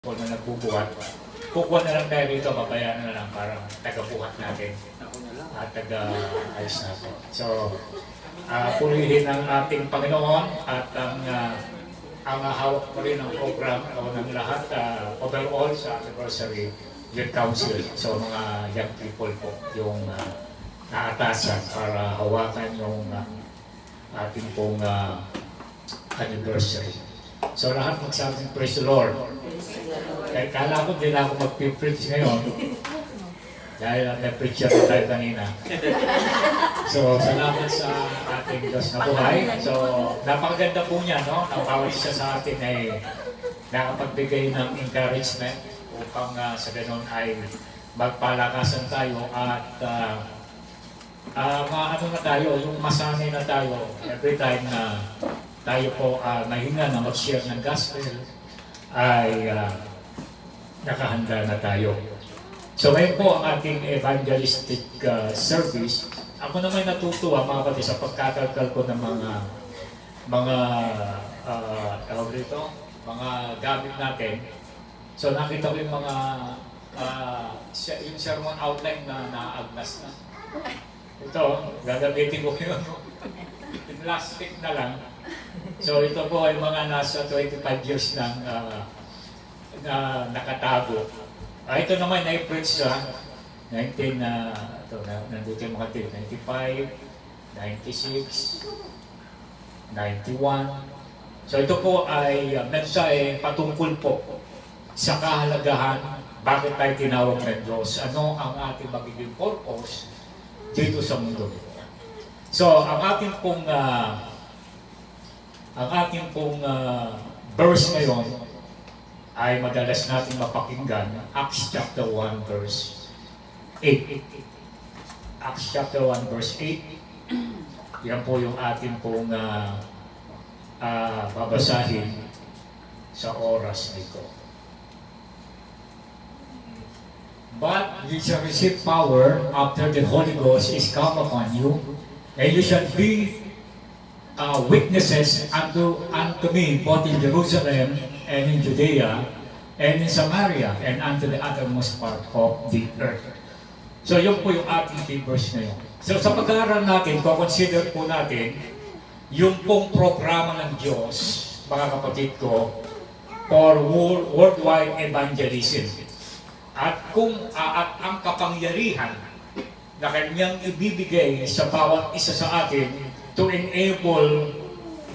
o na nagbubuhat, kukuha na lang tayo dito, babayaran na lang para tagabuhat natin at taga-ayos natin. So, purihin ang ating Panginoon at ang hawak pa rin ng program o ng lahat overall sa anniversary youth council. So, mga young people po yung naatasan para hawakan yung ating pong anniversary. So lahat magsabing praise the Lord. Kala ko din ako mag-preach ngayon dahil na-preach ako tayo kanina. So salamat sa ating Diyos na buhay. So napakaganda po niya, no? Ang bawat isa sa atin ay nakapagbigay ng encouragement upang sa ganun ay magpalakasan tayo at ano na tayo, yung masanay na tayo every time na tayo po nahinga na mag-share ng gospel ay nakahanda na tayo. So ngayon po ang ating evangelistic service. Ako naman natutuwa mga kapatid sa pagkakalkal ko ng mga tawag dito, mga gamit natin. So nakita ko yung mga yung sermon outline na naagnas na. Ito, gagamitin ko yun. Plastic na lang. So ito po ay mga nasa 25 years nang na nakatago. Ito naman na-preach sa 19, nandito yung mga tape, 95, 96, 91. So ito po ay mensahe patungkol po sa kahalagahan bakit tayo tinawag ng Diyos. Ano ang ating magiging purpose dito sa mundo. So ang ating pong verse ngayon ay madalas natin mapakinggan, Acts chapter 1 verse 8. Acts chapter 1 verse 8. Yan po yung ating pong babasahin sa oras na ito. But you shall receive power after the Holy Ghost is come upon you, and you shall be witnesses unto me, both in Jerusalem and in Judea and in Samaria and unto the uttermost part of the earth. So yun po yung ating verse na yun. So sa pag-aaral natin, consider po natin yung pong programa ng Diyos, mga kapatid ko, for worldwide evangelism. At kung ang kapangyarihan na kanyang ibibigay sa bawat isa sa atin to enable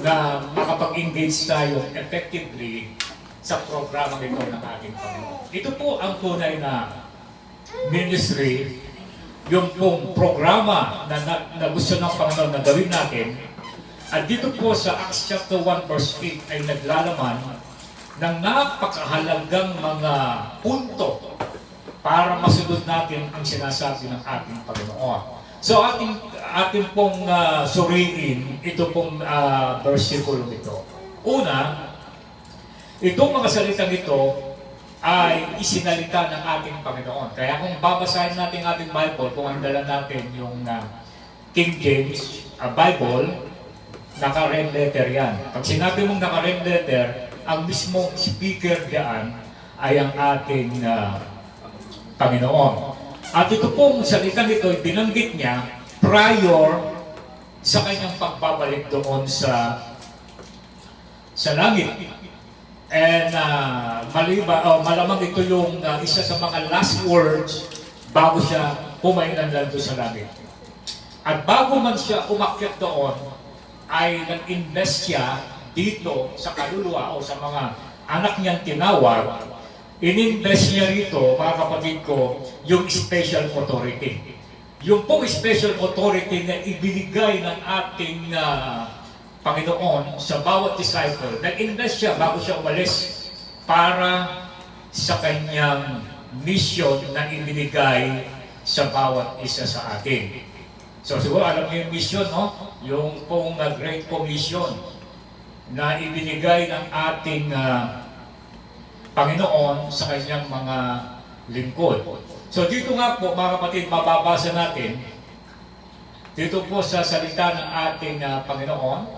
na makapag-engage tayo effectively sa programa nito ng ating Panginoon. Ito po ang tunay na ministry, yung pong programa na gusto ng Panginoon na gawin natin. At dito po sa Acts chapter 1 verse 8 ay naglalaman ng napakahalagang mga punto para masunod natin ang sinasabi ng ating Panginoon. So ating pong suriin ito pong versikulo ito. Una, itong mga salitang ito ay isinalita ng ating Panginoon. Kaya kung babasahin natin ating Bible, kung ang dala natin yung King James Bible, naka-red letter yan. Pag sinabi mong naka-red letter, ang mismong speaker diyan ay ang ating Panginoon. At ito pong salita nito, binanggit niya prior sa kanyang pagbabalik doon sa langit. And malamang ito yung isa sa mga last words bago siya pumaylan doon sa langit. At bago man siya umakyat doon, ay nag-invest siya dito sa kaluluwa o sa mga anak niyang tinawag. In-invest niya rito, mga kapatid ko, yung special authority. Yung pong special authority na ibinigay ng ating Panginoon sa bawat disciple. Nag-invest siya bago siya umalis para sa kanyang mission na ibinigay sa bawat isa sa atin. So siguro alam niyo yung mission, no? Yung pong Great Commission na ibinigay ng ating Panginoon sa kanyang mga lingkod. So dito nga po mga kapatid, mababasa natin dito po sa salita ng ating Panginoon,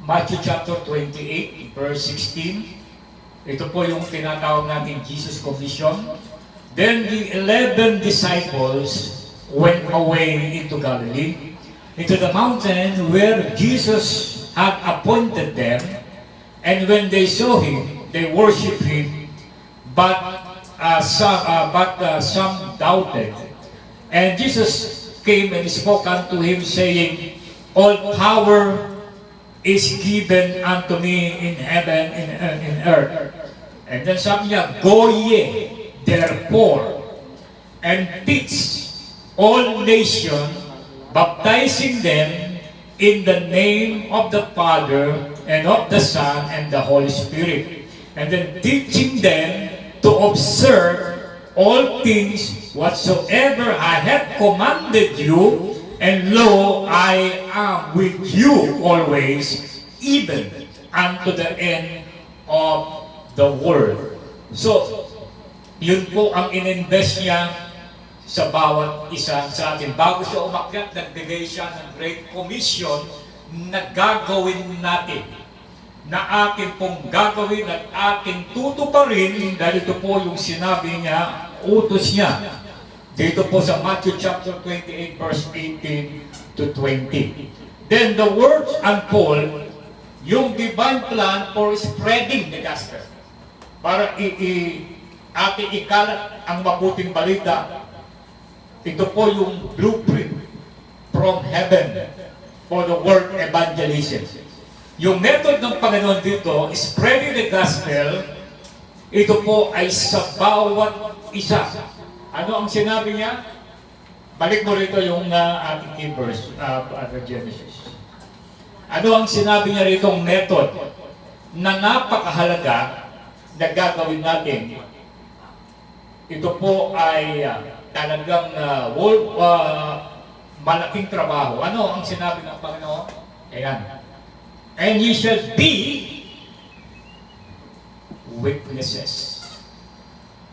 Matthew chapter 28 verse 16 Ito po yung tinatawag natin Jesus Commission. Then the 11 disciples went away into Galilee, into the mountain where Jesus had appointed them. And when they saw him, they worshipped him, but some doubted. And Jesus came and spoke unto him, saying, All power is given unto me in heaven and in earth. And then sabi niya, Go ye, therefore, and teach all nations, baptizing them in the name of the Father, and of the Son, and the Holy Spirit. And then teaching them to observe all things whatsoever I have commanded you, and lo, I am with you always, even unto the end of the world. So, yun po ang ininvest niya sa bawat isa sa atin. Bago siya umakyat, nagbigay siya ng Great Commission na gagawin natin, na atin pong gagawin at ating tutuparin, dahil ito po yung sinabi niya, utos niya. Dito po sa Matthew chapter 28 verse 18 to 20. Then the words unfold yung divine plan for spreading the gospel. Para ating ikalat ang mabuting balita. Ito po yung blueprint from heaven for the world evangelism. Yung method ng Panginoon dito, spreading the gospel, ito po ay sa bawat isa. Ano ang sinabi niya? Balik mo rito yung ating key verse, Genesis. Ano ang sinabi niya rito ang method na napakahalaga na gagawin natin? Ito po ay talagang malaking trabaho. Ano ang sinabi ng Panginoon? Ayan. And ye shall be witnesses.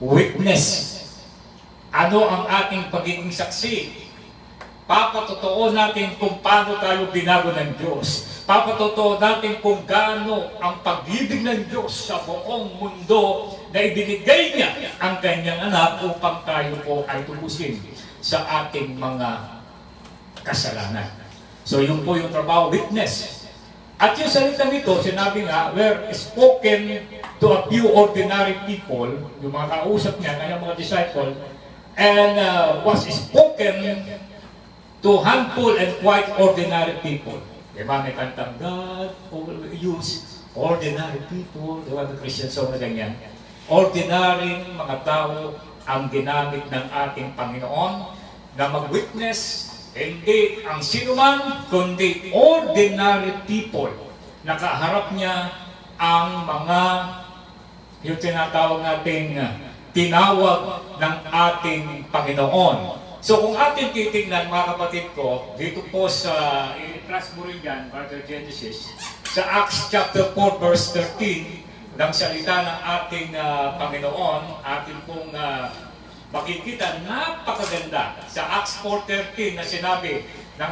Witness. Ano ang ating pagiging saksi? Papatotoo natin kung paano tayo binago ng Diyos. Papatotoo natin kung gaano ang pag-ibig ng Diyos sa buong mundo na ibinigay niya ang kanyang anak upang tayo po ay tubusin sa ating mga kasalanan. So yun po yung trabaho, witness. At yung salita nito, sinabi nga, were spoken to a few ordinary people, yung mga kausap niya, kanyang mga disciple, and was spoken to handful and quite ordinary people. Diba, may kantang God will use ordinary people. Diba, the Christian song na ganyan. Ordinary mga tao ang ginamit ng ating Panginoon na mag-witness, hindi ang sinuman, kundi ordinary people. Nakaharap niya ang mga, yung tinatawag nating tinawag ng ating Panginoon. So kung atin titignan, mga kapatid ko, dito po sa, i-trust mo rin yan, Brother Genesis, sa Acts chapter 4 verse 13, ng salita ng ating Panginoon, atin pong makikita, napakaganda sa Acts 4:13 na sinabi ng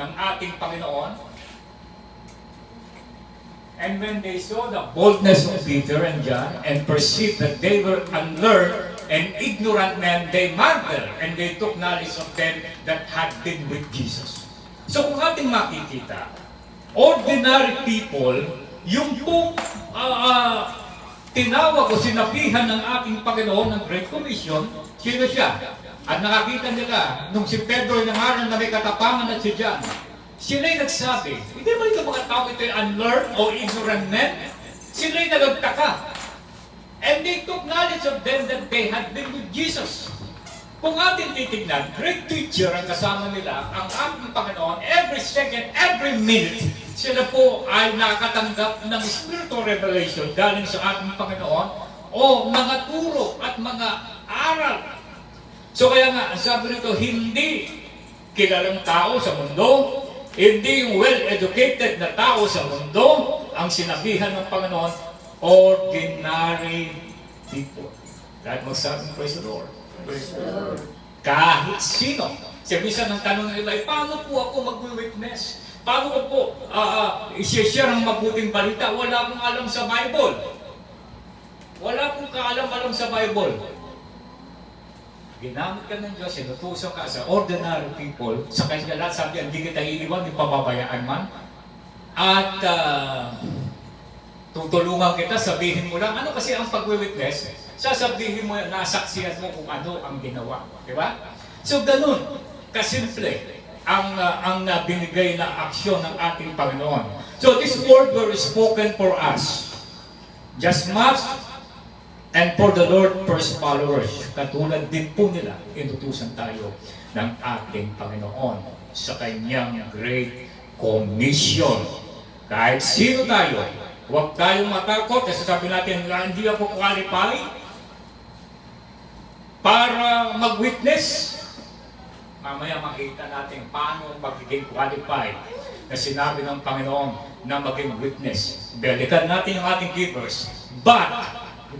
ating Panginoon. And when they saw the boldness of Peter and John and perceived that they were unlearned and ignorant men, they marveled and they took knowledge of them that had been with Jesus. So kung ating makikita, ordinary people, yung pong tinawag o sinabihan ng ating Panginoon ng Great Commission, sino siya? At nakakita nila, nung si Pedro ay nangaral na may katapangan at si John, sila'y nagsabi, hindi ba ito mga tao ito ay unlearned o ignorant men? Sila'y nagagtaka. And they took knowledge of them that they had been with Jesus. Kung ating titignan, great teacher ang kasama nila, ang ating Panginoon, every second, every minute, sila po ay nakakatanggap ng spiritual revelation galing sa ating Panginoon o mga turo at mga aral. So kaya nga, ang sabi nito, hindi kilalang tao sa mundo, hindi yung well-educated na tao sa mundo, ang sinabihan ng Panginoon, ordinary people. Dahil magsabi, praise the Lord. Praise the Lord. Kahit sino. Kasi minsan ang tanong nila, paano po ako mag-witness? Paano ko po i-share ang mabuting balita? Wala akong alam sa Bible. Wala akong kaalam-alam sa Bible. Ginamit ka ng Diyos, inutusan ka sa ordinary people, sa kanya lahat sabi, hindi kita iiwan, hindi pababayaan man. At tutulungan kita, sabihin mo lang, ano kasi ang pag-witness? Sasabihin mo, nasaksihan mo kung ano ang ginawa. Di ba? So, ganun, kasimple, ang binigay na aksyon ng ating Panginoon. So, this word were spoken for us. Just much, and for the Lord first followers. Katulad din po nila, inutusan tayo ng ating Panginoon sa kanyang Great Commission. Kahit sino tayo, huwag tayong matakot. Kasi sabi natin, hindi ako qualified para mag-witness. Mamaya makita natin paano magiging qualified na sinabi ng Panginoon na maging witness. Balikan natin ang ating givers. But,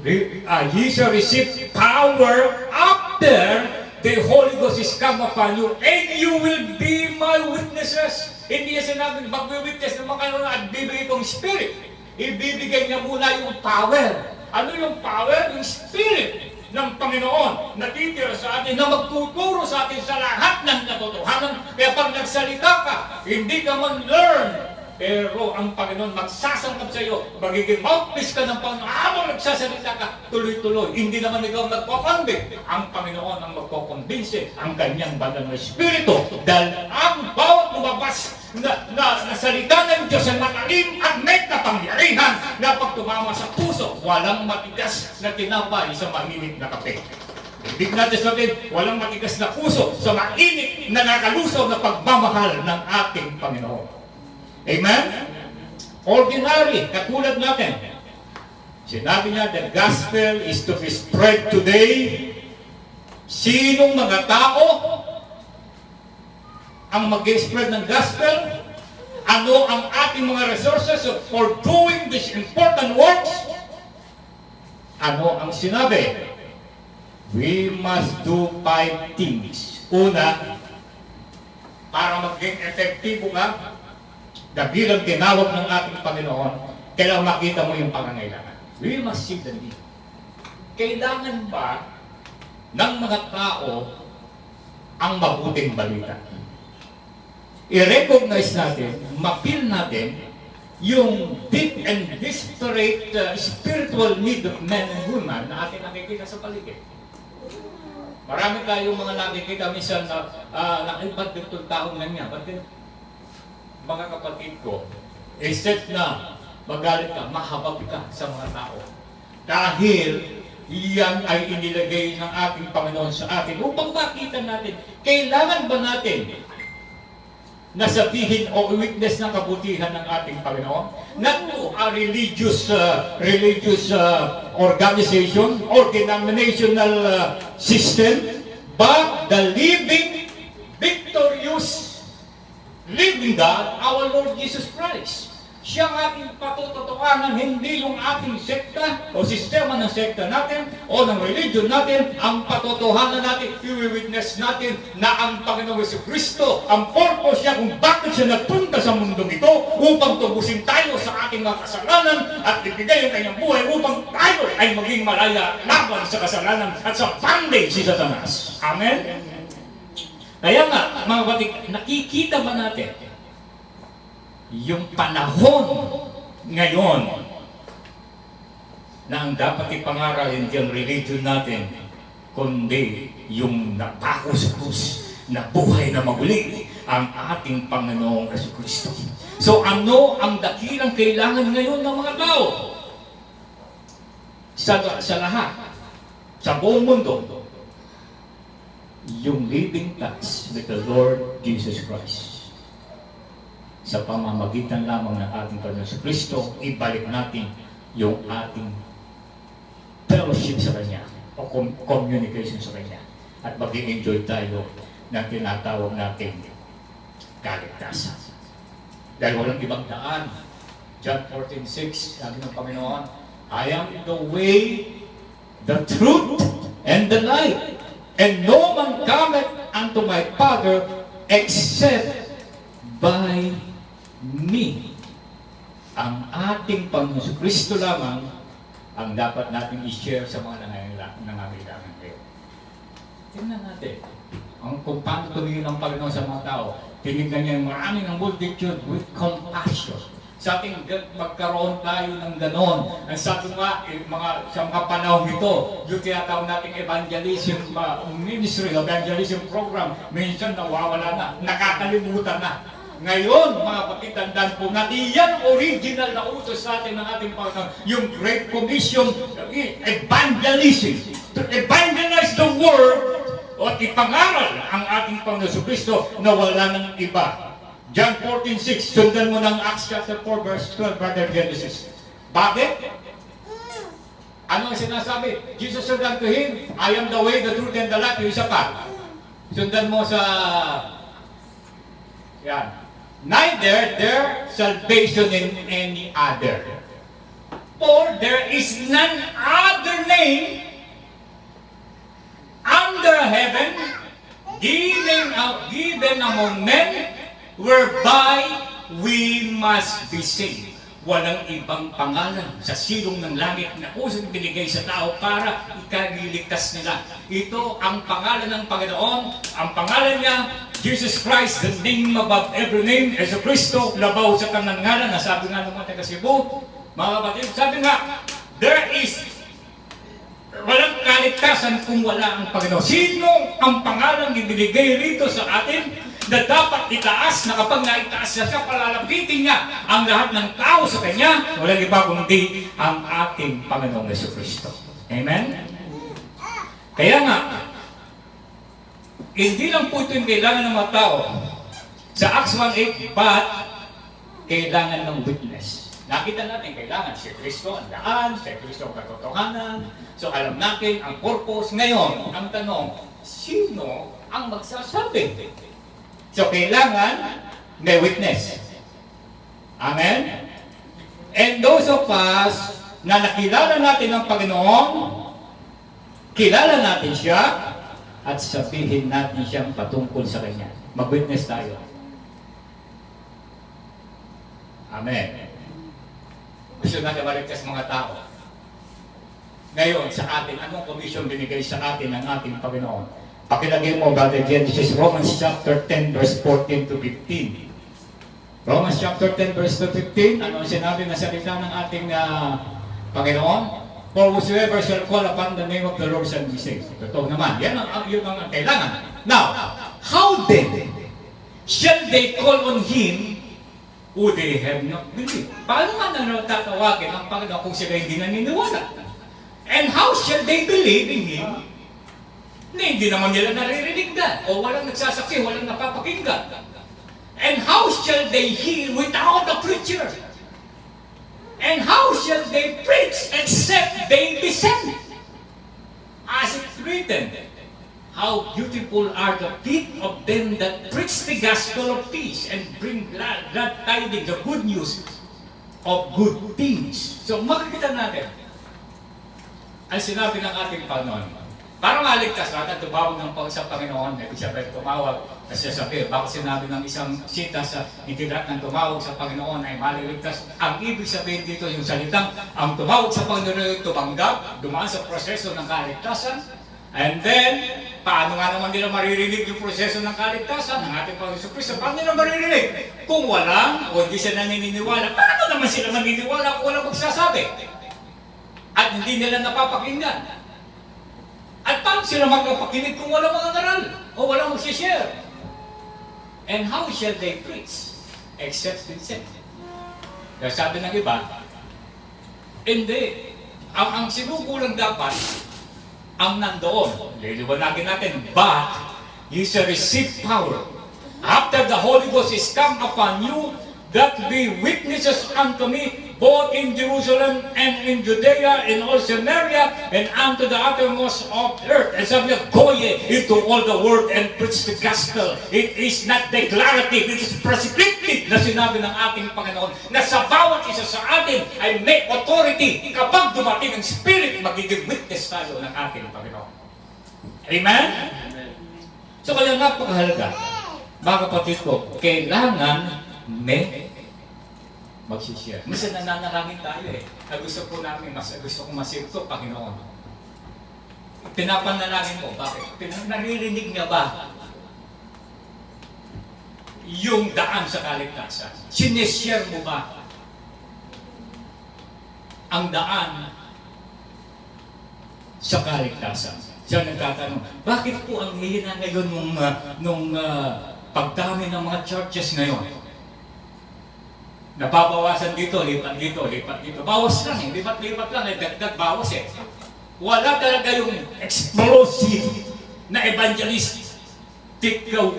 ye shall receive power after the Holy Ghost is come upon you, and you will be my witnesses. Hindi niya sinabi, mag-witness naman kayo at bibigay kong Spirit. Ibibigay niya muna yung power. Ano yung power? Yung Spirit ng Panginoon na titira sa atin, na magtuturo sa atin sa lahat ng katotohanan. Kaya pag nagsalita ka, hindi ka man learn. Pero ang Panginoon magsasangkap sa iyo, magiging mouthpiece ka ng Panginoon. Habang nagsasalita ka, tuloy-tuloy. Hindi naman ikaw magpapandig. Ang Panginoon ang magpakumbinse, ang kanyang banal na Espiritu. Dahil ang bawat lumabas na salita ng Diyos ay matalim at may kapangyarihan na pag tumama sa puso, walang matigas na tinapay sa mainit na kape. Ibig natin sabihin, walang matigas na puso sa mainit na nakalusaw na pagmamahal ng ating Panginoon. Amen? Ordinary, katulad natin. Sinabi niya, the gospel is to be spread today. Sinong mga tao ang mag-spread ng gospel? Ano ang ating mga resources for doing these important works? Ano ang sinabi? We must do 5 things. Una, para maging epektibo ka, na bilang tinawag ng ating Panginoon, kailangan makita mo yung pangangailangan. We must see the need. Kailangan ba ng mga tao ang mabuting balita? I-recognize natin, ma-feel natin yung deep and desperate spiritual need of men and women na ating nakikita sa paligid. Marami tayong mga nakikita minsan na nakibat ditong taong lang niya. Mga kapatid ko, except na magalit ka, mahabag ka sa mga tao. Dahil iyan ay inilagay ng ating Panginoon sa atin upang makita natin, kailangan ba natin na sabihin o witness ng kabutihan ng ating Panginoon? Not to a religious organization or denominational system, but the living, victorious, living God, our Lord Jesus Christ. Siya ang ating patututuanan, hindi yung ating sekta o sistema ng sekta natin o ng religion natin. Ang patutuhanan natin, i-witness natin na ang Panginoong Jesucristo, ang purpose niya kung bakit siya nagpunta sa mundong ito upang tubusin tayo sa ating mga kasalanan at ibigay ang kanyang buhay upang tayo ay maging malaya laban sa kasalanan at sa bondage si Satanas. Amen? Kaya nga, mga kapatid, nakikita ba natin yung panahon ngayon na ang dapat ipangaral hindi ang religion natin, kundi yung napako-sa-krus na buhay na maguli ang ating Panginoong Jesucristo. So ano ang dakilang kailangan ngayon ng mga tao? Sa lahat, sa buong mundo, yung living touch with the Lord Jesus Christ. Sa pamamagitan lamang ng ating Panginoon sa Kristo, ibalik natin yung ating fellowship sa Kanya o communication sa Kanya at mag-i-enjoy tayo ng tinatawag natin kaligtasan. Dahil walang ibang daan. John 14:6, sabi ng Panginoon, I am the way, the truth, and the life. And no man cometh unto my Father except by me. Ang ating Panginoon Kristo lamang ang dapat natin i-share sa mga nangangailangan kayo. Tingnan natin kung paano tumingin ang Panginoon sa mga tao. Tinignan niya yung marami ng multitude with compassion. Sa ating magkaroon tayo ng ganon. Ang sabi nga, sa mga panahon ito, yung tinatawag nating evangelism ministry, evangelism program, minsan nawawala na, nakakalimutan na. Ngayon, mga kapitandaan po natin, yan original na utos sa atin ng ating Panginoon, yung Great Commission, evangelism, to evangelize the world, at ipangaral ang ating Panginoon Kristo na wala ng iba. John 14:6, sundan mo ng Acts chapter 4, verse 12, Brother Genesis. Bakit? Ano ang sinasabi? Jesus said unto him, I am the way, the truth, and the life. Yung isa pa. Sundan mo sa... Yan. Neither there salvation in any other. For there is none other name under heaven given among men whereby we must be saved. Walang ibang pangalan sa silong ng langit na usong binigay sa tao para ikaliligtas nila. Ito ang pangalan ng Panginoon. Ang pangalan niya, Jesus Christ, the name above every name, Yesu Kristo, labaw sa kanang ngalan. Nasabi nga ng mga taga Cebu, mga kapatid, sabi nga, there is walang kaligtasan kung wala ang Panginoon. Sino ang pangalan ibinigay rito sa atin na dapat itaas, na kapag naitaas na siya, palalapitin niya ang lahat ng tao sa Kanya, walang iba kundi ang ating Panginoong Yesu Kristo. Amen? Kaya nga, hindi lang po ito yung kailangan ng mga tao. Sa Acts 1:8, but kailangan ng witness. Nakita natin, kailangan si Kristo ang daan, si Kristo ang katotohanan. So alam natin ang purpose. Ngayon, ang tanong, sino ang magsasabi? So kailangan may witness. Amen? And those of us na nakilala natin ang Panginoon, kilala natin siya, at sabihin natin siyang patungkol sa Kanya. Mag-witness tayo. Amen. Gusto natin maligtas mga tao. Ngayon, sa atin, anong commission binigay sa atin ng ating Panginoon? Pakilagay mo, Brother Genesis, Romans chapter 10, verse 14 to 15. Romans chapter 10, verse 15, ano ang sinabi na salita ng ating Panginoon? For whosoever shall call upon the name of the Lord shall be saved. Totoo naman. Yan yun ang kailangan. Now, how then shall they call on Him who they have not believed? Paano nga na tatawagin ang Panginoon kung sila hindi naniniwala? And how shall they believe in Him na hindi naman nila naririnig na? O walang nagsasaksi, walang napapakinggan? And how shall they hear without a preacher? And how shall they preach except they be sent? As it's written, how beautiful are the feet of them that preach the gospel of peace and bring glad tidings, the good news of good things. So makikita natin ang sinabi ng ating Panginoon. Para maligtas natin, tumawag ng sa Panginoon, ibig sabihin tumawag, kasi sabi, bakit sinabi ng isang sita sa itilat ng tumawag sa Panginoon ay maliligtas? Ang ibig sabihin dito, yung salitang, ang tumawag sa Panginoon ay tumanggap, dumaan sa proseso ng kaligtasan, and then, paano nga naman nila maririnig yung proseso ng kaligtasan ng ating Panginoon Kristo? Paano nila maririnig? Kung walang, o hindi sila naniniwala, paano naman sila maniniwala kung walang magsasabi? At hindi nila napapakinggan. At paano sila magpapakinig kung walang mga ngaral o walang mag-share? And how shall they preach except in sent? Kaya sabi ng iba, hindi. Ang sinukulang dapat, ang nandoon. Liliwanagin natin, but you shall receive power. After the Holy Ghost is come upon you, that be witnesses unto me, both in Jerusalem and in Judea, in all Samaria, and unto the uttermost of the earth. And sabi niya, go ye into all the world and preach the gospel. It is not declarative, it is prescriptive na sinabi ng ating Panginoon na sa bawat isa sa atin ay may authority. Kapag dumating ang Spirit, magiging witness tayo ng ating Panginoon. Amen? So kaya napakahalaga, mga kapatid ko, kailangan may magsishare. Minsan nananalangin tayo eh. Gusto ko namin, gusto kong masave to, Panginoon. Pinapanalangin mo, bakit? Naririnig niya ba yung daan sa kaligtasan? Sineshare mo ba ang daan sa kaligtasan? Siya nagtatanong, bakit po ang hihina ngayon nung pagdami ng mga churches ngayon? Napabawasan dito, lipat dito, lipat dito. Bawas lang eh, lipat-lipat lang eh, dagdag bawas eh. Wala talaga yung explosive na evangelistic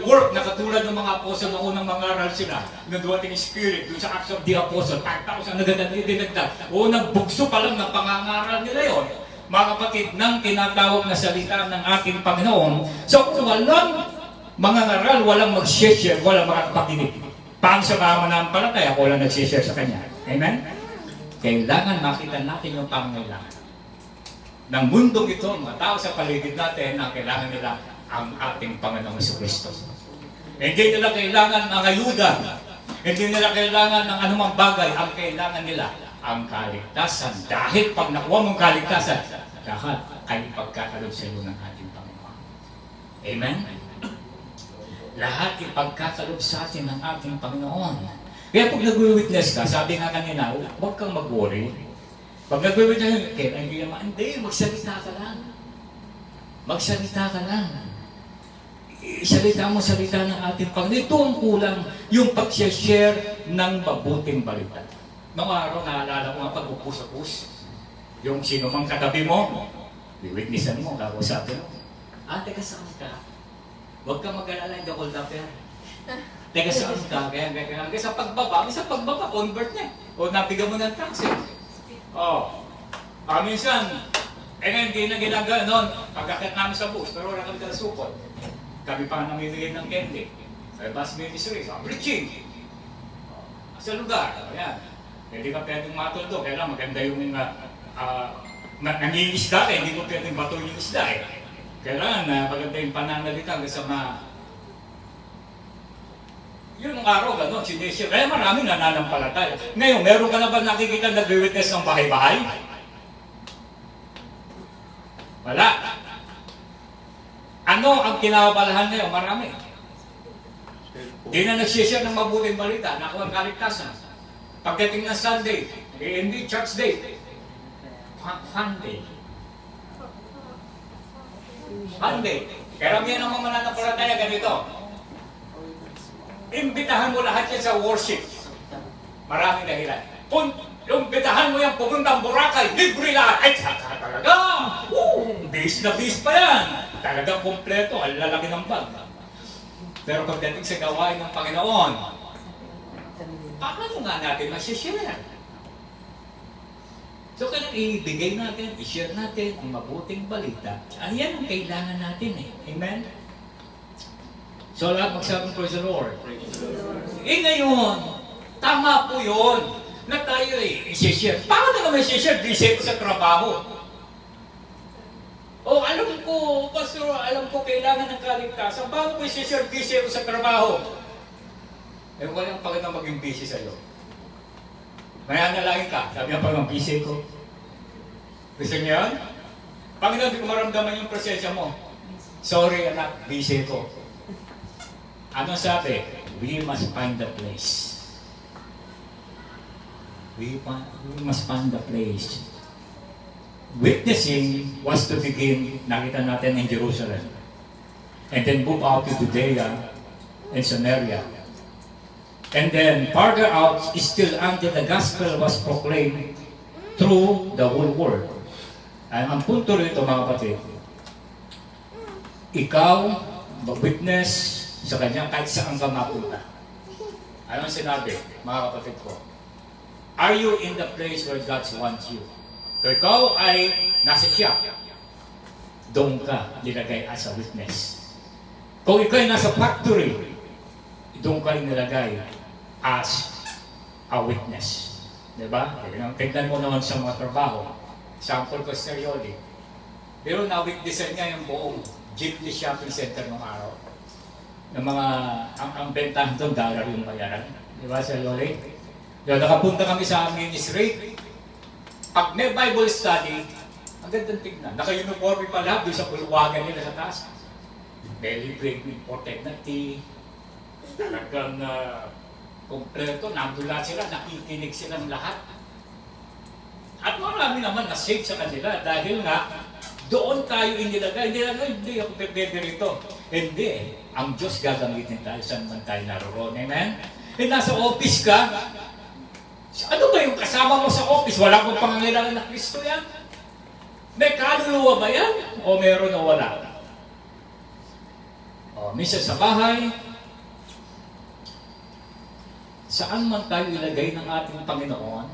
work na katulad ng mga apostol na unang mangaral sila. Nung duwating spirit, dun sa Acts of the Apostle, 5,000 na dinagdag. O nagbugso pa lang ng pangangaral nila yon. Mga kapatid, ng tinatawag na salita ng ating Panginoon. So kung walang mangangaral, walang mag-share, walang makakapakinig. Paano sa pamananampalataya kung walang nag-share sa Kanya? Amen? Kailangan makita natin yung pangangailangan ng mundong ito, mga tao sa paligid natin, ang kailangan nila ang ating Panginoong Jesucristo. Hindi nila kailangan ng ayuda, hindi nila kailangan ng anumang bagay, ang kailangan nila ang kaligtasan. Dahil pag nakuha mong kaligtasan, lahat ay ipagkakalob sa iyo ng ating Panginoon. Amen? Lahat ipagkakalob sa atin ng ating Panginoon. Kaya pag nag-witness ka, sabi nga kanina, huwag kang mag-worry. Pag nag-witness ka, hindi, magsalita ka lang. Magsalita ka lang. Salita mo salita ng ating Panginoon. Ito ang kulang, yung pag-share ng mabuting balita. Noong araw, naalala ko nga pag-upus-upus. Yung sino mang katabi mo, witnessan mo, kakusapin mo. Teka saan ka? Huwag kang mag-alala, hindi ako dapper. Teka saan ka? Kaya sa pagbaba, convert na. O nabigyan mo ng taxi. Minsan, hindi na ginagawa noon, pagkakit namin sa bus, pero wala kami talasukot. Kami pa namimigay ng candy. Sa bus ministry, sa preaching. Sa lugar, ayan. Hindi ka pwedeng matuldo, kailangan maganda yung nangingisda eh, hindi mo pwedeng bato yung isda eh. Kailangan maganda yung pananalita hanggang sa yun ang araw, gano'n, sinesya. Kaya marami nananampalataya. Ngayon, meron ka na ba nakikita nag-witness ng bahay-bahay? Wala. Ano ang kinakabalahan ngayon? Marami. Hindi na nagsishare ng mabuting balita, nakuha ang kaligtasan. Pagdating ng Sunday, hindi church day. Fun day. Fun day. Karamihan ng mga mananampalataya ganito. Imbitahan mo lahat yan sa worship. Maraming dahilan. Kung imbitahan mo yan pupuntang Boracay, libre lahat. Ay, talaga! Bis na bis pa yan. Talagang kompleto, ang lalaki ng bag. Pero pagdating sa gawain ng Panginoon, paano nga natin masishare? So kailangan ibigay natin, i-share natin ang mabuting balita. Yan ang kailangan natin eh. Amen? So lahat magsabing praise the Lord. Ngayon, tama po yun na tayo i-share. Paano naman i-share? Busy ko sa trabaho. Alam ko, Pastor, alam ko kailangan ng kaligtasan. Paano ko i-share? Busy ko sa trabaho. Walang Panginoon maging busy sa'yo. Maya nalangin ka, sabi ang Panginoon, busy ko. Gusto niyo yan? Panginoon, di ko maramdaman yung presensya mo. Sorry anak, busy ko. Ano sabi? We must find the place. We must find the place. Witnessing was to begin, nakita natin in Jerusalem. And then move out to Judea and Samaria. And then farther out, still until the gospel was proclaimed through the whole world. Ang punto rito mga kapatid, ikaw, mag-witness sa kanya kahit saan ka mapunta. Anong sinabi, mga kapatid ko? Are you in the place where God wants you? Kung ikaw ay nasa shop, doon ka nilagay as a witness. Kung ikaw ay nasa factory, doon ka nilagay as a witness. Diba? Tignan mo naman sa mga trabaho. Sample ko sa Yoli. Pero na-witnessan niya yung buong jeepney shopping center ng araw. Ng mga, ang bentahan doon, dollar yung bayaran. Diba sa Yoli? Kaya nakapunta kami sa ministry. Pag may Bible study, ang gandang tignan. Naka-uniforme pa lahat doon sa bulwagan nila sa taas. Belly break with protect na tea. Talagang kompleto, nandun lahat sila, nakikinig silang lahat. At marami naman na-save sa kanila dahil nga doon tayo inilagay. Hindi ako pwede rito. Hindi. Ang Diyos gagamitin tayo saan man tayo naroon. Amen? Eh, nasa office ka, ano ba yung kasama mo sa office? Wala kong pangangailangan na Kristo yan? May kaluluwa ba yan? O meron o wala? O, minsan sa bahay, saan man tayo ilagay ng ating Panginoon,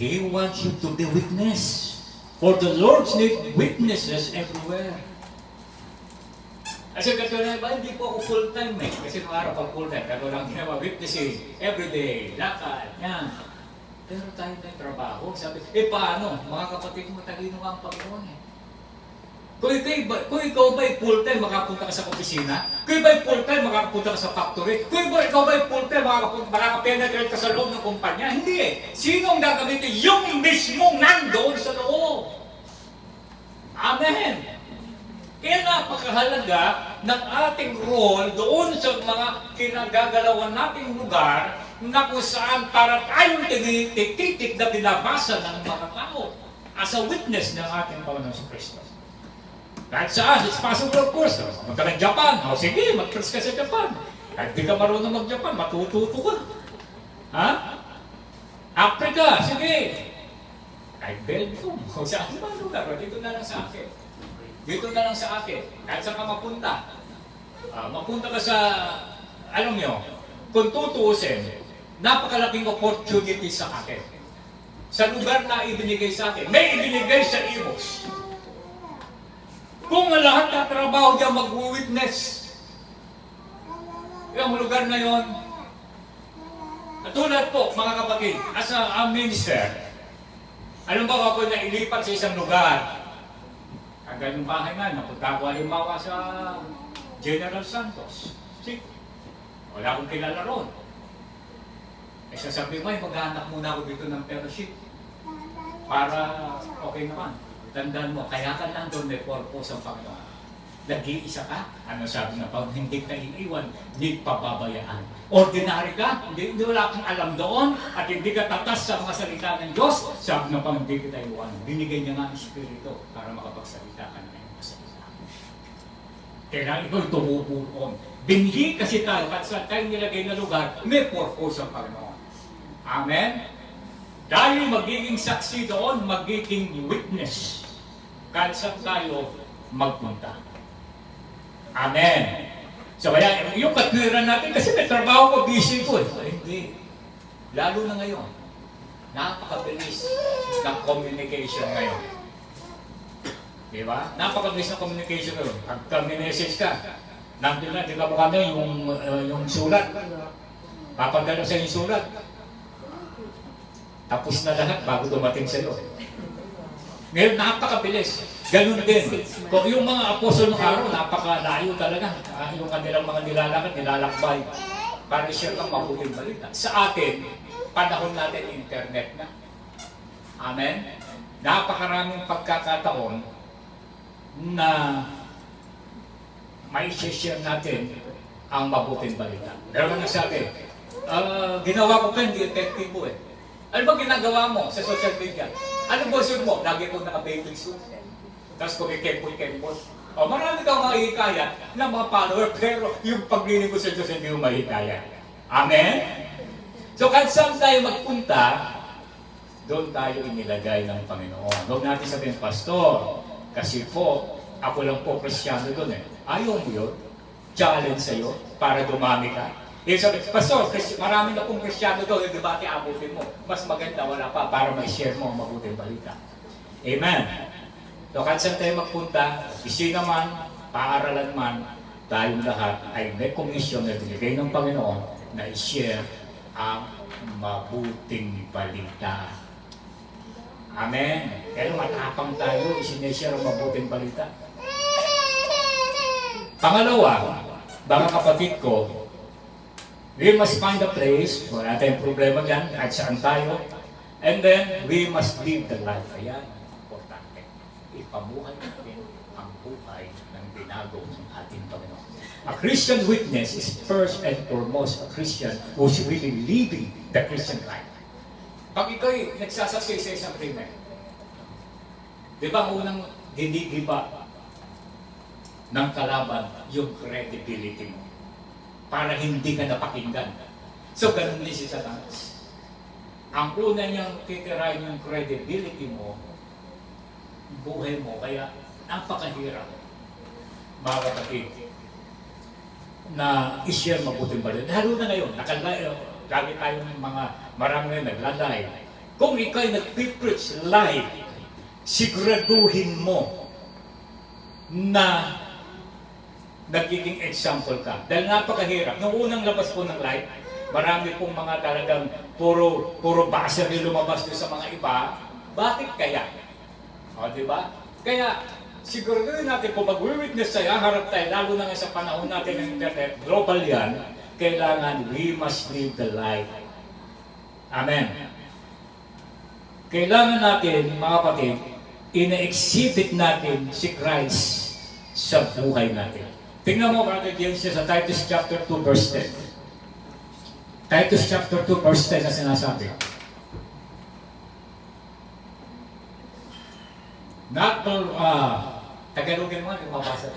He wants you to be witness. For the Lord needs witnesses everywhere. Kasi katulad ba, hindi po ako full-time eh. Kasi nung araw pag full-time, katulad lang ginawa, witnessing, everyday, lakad, yan. Pero tayo na yung trabaho. Sabi, paano? Mga kapatid mo, talino nga ang Panginoon eh. Kung ikaw ba'y full-time, makapunta ka sa opisina? Kung ba'y full-time, makapunta ka sa factory? Kung ikaw ba'y full-time, makakapenetrate ka sa loob ng kumpanya? Hindi eh. Sino ang gagamitin? Yung mismong nandoon sa loob. Amen. Kaya napakahalaga ng ating role doon sa mga kinagagalawan nating lugar na kung saan para tayong tititik na binabasa ng mga tao as a witness ng ating Panginoon sa Kristo. Kahit saan, it's possible of course. Magka ng Japan, sige, mag-press ka sa Japan. Kahit di ka marunong mag-Japan, matututo ka. Ha? Africa, sige. Kahit Belgium, o saan ba lugar, dito na lang sa akin. Dito na lang sa akin. Kahit saan ka mapunta. Mapunta ka sa, alam nyo, kung tutuusin, napakalaking opportunity sa akin. Sa lugar na ibinigay sa akin, may ibinigay sa Imos. Kung lahat na trabaho dyan mag-witness, yung lugar na yon, tulad po, mga kapatid, as a minister, alam ba ako na ilipat sa isang lugar? Ang ganyung bahay nga, napunta ko halimbawa sa General Santos. Wala akong kilala ron. Eh sasabi mo, maghahanap muna ako dito ng fellowship para okay naman. Tandaan mo, kaya ka lang doon may purpose ang Panginoon. Nag-iisa ka, ano sabi na pag hindi ka iiwan, hindi pababayaan. Ordinary ka, hindi wala kang alam doon, at hindi ka tatas sa mga salita ng Diyos, sabi na pag hindi kita iwan. Binigay niya nga ang Espiritu para makapagsalita ka na yung salita. Kailangan ikaw tumupo roon. Binhi kasi tayo, at sa tayo nilagay na lugar, may purpose ang Panginoon. Amen? Dahil magiging saksi doon, magiging witness. Kahit saan tayo magpunta. Amen. So kaya yung katwiran natin, kasi may trabaho ko, busy ko eh. Hindi. Lalo na ngayon, napakabilis ng communication ngayon. Di ba? Napakabilis ng communication ngayon. Pag message ka, nandun na, di ba mukha na yung sulat. Papadala sa yung sulat. Tapos na lahat bago dumating sa iyo. Ngayon, napakabilis. Ganun din. Kung yung mga apostol ng araw, napakalayo talaga. Yung kanilang mga nilalakbay. Para share lang mabuting balita. Sa atin, panahon natin internet na. Amen? Napakaraming pagkakataon na may share natin ang mabuting balita. Pero kung nagsabi, ginawa ko pa, hindi effective mo eh. Ano ba ginagawa mo sa social media? Ano ba suit mo? Lagi ko naka-bathing suit. Tapos kumikempol-kempol. Marami kang mahihikayat ng mga follower, pero yung pagliling ko sa Diyos hindi mo mahihikayat. Amen? So kahit saan tayo magpunta, doon tayo inilagay ng Panginoon. Huwag natin sabihin, Pastor, kasi po, ako lang po Kristyano doon eh. Ayaw mo yun? Challenge sa'yo para dumami ka. Yung sabi, Pastor, marami na pong Kristyano doon, yung debate abutin mo. Mas maganda, wala pa, para may-share mo ang mabuting balita. Amen. So, kahit saan tayo magpunta, opisina man, paaralan man, tayong lahat ay may komisyon na binigay ng Panginoon na i-share ang mabuting balita. Amen. Pero matapang tayo, isineshare ang mabuting balita. Pangalawa, mga kapatid ko, We must find a place, wala tayong problema dyan, kahit saan tayo. And then, we must live the life. Ayan, importante. Ipamuhay natin ang buhay ng binago ng ating Panginoon. A Christian witness is first and foremost a Christian who's really living the Christian life. Pag ikaw'y nagsasaksi sa isang krimen, di ba unang dinigiba ng kalaban yung credibility mo para hindi ka napakinggan. So, ganun din si Satanas. Ang una niyang titirahin yung credibility mo, buhay mo, kaya napakahirap, mga kapatid, na i-share mabuting balita. Lalo na ngayon, lagi tayo ng mga marami na naglalay. Kung ikaw'y nag-preach live, siguraduhin mo na nagiging example ka. Dahil napakahirap. Noong unang labas po ng live, marami pong mga talagang puro basa rin lumabas doon sa mga iba. Bakit kaya? O, di ba? Kaya, siguraduhin natin kung mag-witness tayo, harap tayo, lalo na sa panahon natin ng internet, global yan, kailangan we must live the life. Amen. Kailangan natin, mga kapatid, ina-exhibit natin si Christ sa buhay natin. Tingnan mo, Brother James, sa Titus chapter 2, verse 10. Titus chapter 2, verse 10 na sinasabi. Not all, Tagalogin mo, hindi mabasa.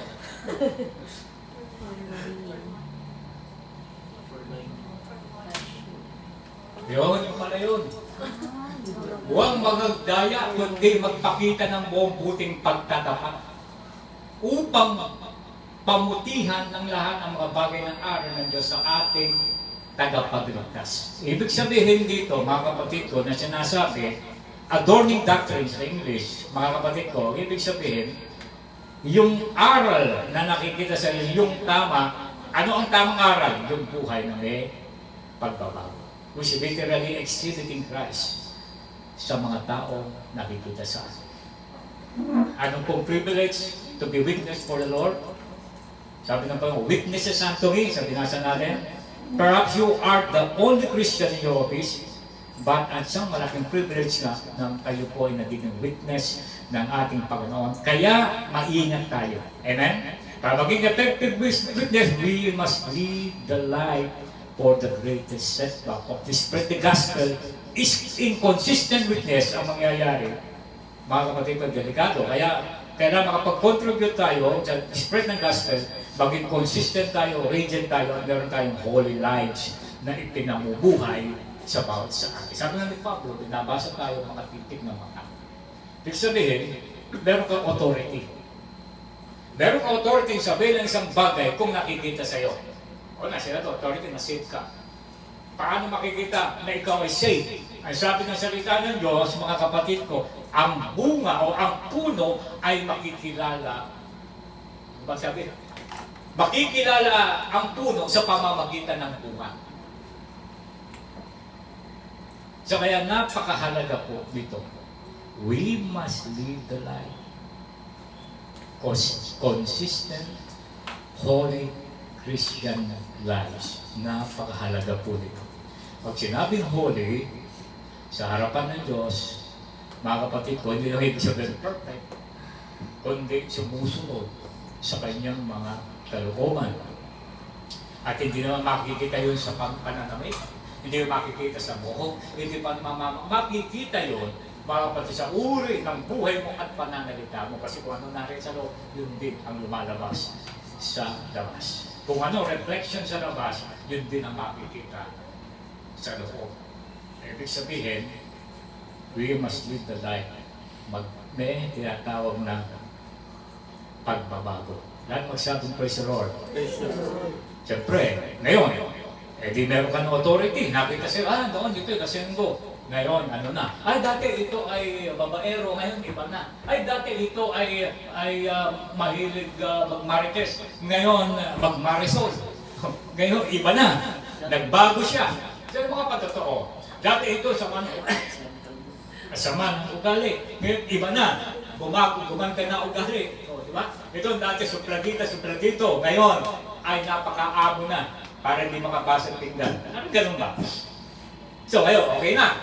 Yun, yung pala yun. Huwag magagdaya, kundi magpakita ng buong buting pagtatapat upang pamutihan ng lahat ng mga bagay ng aral ng Diyos sa ating tagapagligtas. Ibig sabihin dito, mga kapatid ko, na sinasabi, adorning doctrine sa English, mga kapatid ko, ibig sabihin, yung aral na nakikita sa yung tama, ano ang tamang aral? Yung buhay na may pagbabago. Which literally exhibiting Christ sa mga taong nakikita sa atin. Anong pong privilege to be witness for the Lord? Sabi ng Panginoon, witnesses unto me, sabi nasa natin, perhaps you are the only Christian in your office, but at isang malaking privilege na kayo po ay naging witness ng ating Panginoon. Kaya, maingat tayo. Amen? Para maging effective witness, we must live the life for the greatest setback of the spread the gospel is inconsistent witness ang mangyayari. Mga kapatid, delikado. Kaya, makapag-contribute tayo sa spread ng gospel, maging consistent tayo, radiant tayo, at meron tayong holy lives na ipinamubuhay sa bawat sa atin. Sabi nga ni Pablo, binabasa tayo mga titik ng mga. Ibig sabihin, meron kang authority. Meron kang authority sabihin ng isang bagay kung nakikita sa iyo. O na sila to, authority na save ka. Paano makikita na ikaw ay saved? Ang sabi ng salita ng Diyos, mga kapatid ko, ang bunga o ang puno ay makikilala. Ano ba sabi? Makikilala ang puno sa pamamagitan ng bunga. So kaya napakahalaga po dito. We must live the life. Consistent, holy, Christian lives. Napakahalaga po dito. Pag sinabing holy, sa harapan ng Diyos, mga kapatid ko, hindi naman ibig sabihin perfect, kundi sumusunod sa kanyang mga kalooban. At hindi naman makikita yun sa pananamit, hindi naman makikita sa buhok, hindi pa makikita yun, mga kapatid, sa uri ng buhay mo at pananalita mo. Kasi kung ano narin sa loob, yun din ang lumalabas sa labas. Kung ano, reflection sa labas, yun din ang makikita sa loob. Ibig sabihin, we must live the life. May tinatawag na pagbabago. Lahat magsabing praise the Lord. Siyempre, ngayon, di meron ka ng authority. Nakita siya, doon, dito, kasenggo. Ngayon, ano na? Ay, dati ito ay babaero, ngayon iba na. Ay, dati ito ay mahilig magmarites. Ngayon, magmarisol. Ngayon, iba na. Nagbago siya. Diyan mga patotoo. Dati ito sama ng ugali. Ngayon, iba na. Gumanda na ugali. O, di ba? Ito dati supladito. Ngayon, ay napakaamo na. para hindi makabasa ng pinggan. Ano ganun ba? So, ngayon, okay na.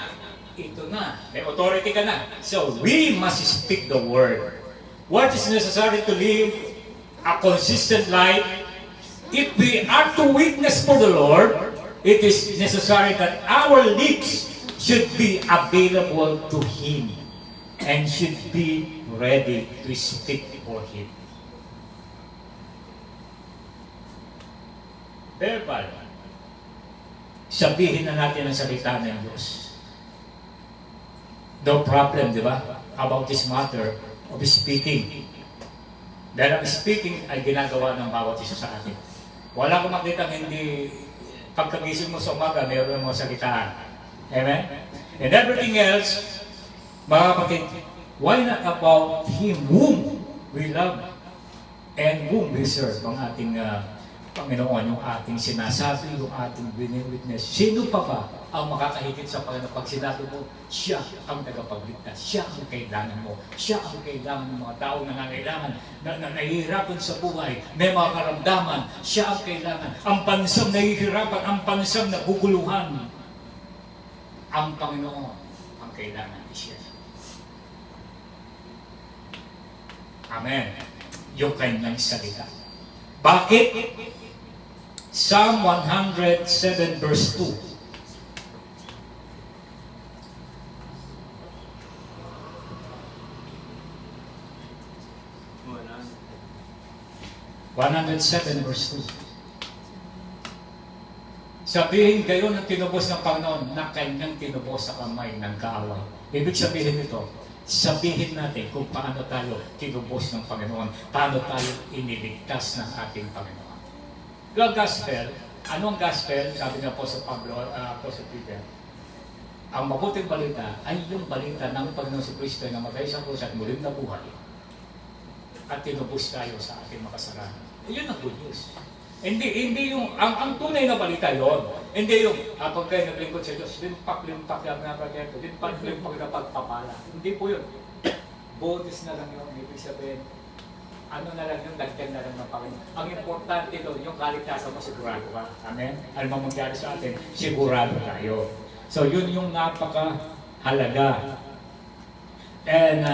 Ito na. May authority ka na. So, we must speak the word. What is necessary to live a consistent life? If we are to witness for the Lord, it is necessary that our lips should be available to Him and should be ready to speak for Him. Verbal. Sabihin na natin ang salita ng Diyos. No problem, di ba? About this matter of speaking. Dahil ang speaking ay ginagawa ng bawat isa sa atin. Wala kong makita hindi pagkagising mo sa umaga, mayroon mo salitaan. Amen? And everything else, mga kapatid, why not about Him whom we love and whom we serve, ang ating Panginoon, yung ating sinasabi, yung ating witness. Sino pa ba ang makakahigit sa Panginoon pag sinabi mo, siya ang tagapagligtas, siya ang kailangan mo, siya ang kailangan ng mga tao na nangailangan, na nahihirapan sa buhay, may mga karamdaman, siya ang kailangan. Ang bansang nahihirapan, ang bansang naguguluhan, ang Panginoon ang kailangan ni siya. Amen. Yung kanyang salita. Bakit? Psalm 107 verse 2. verse 2. Sabihin gayon ang tinubos ng Panginoon na kanyang tinubos sa kamay ng kaaway. Ibig sabihin nito, sabihin natin kung paano tayo tinubos ng Panginoon, paano tayo iniligtas ng ating Panginoon. Yung gospel, anong gospel? Sabi nga po sa Pablo, po sa Peter, ang mabuting balita ay yung balita ng Panginoon si Kristo na namatay sa krus at muling nabuhay at tinubos tayo sa ating makasalanan. Yun ang good news. Hindi yung, ang tunay na balita yon. Hindi yung, pag kayo naglingkod sa Diyos, limpak yung napagyato, limpak na pagpapala. Hindi po yun. Bonus na lang yun, ibig sabihin. Ano na lang yung dagdag na lang ng Panginoon. Ang importante doon, yung kaligtasan mo, sigurado ka. Amen? Ano mang mangyari sa atin, sigurado tayo. So, yun yung napakahalaga. And,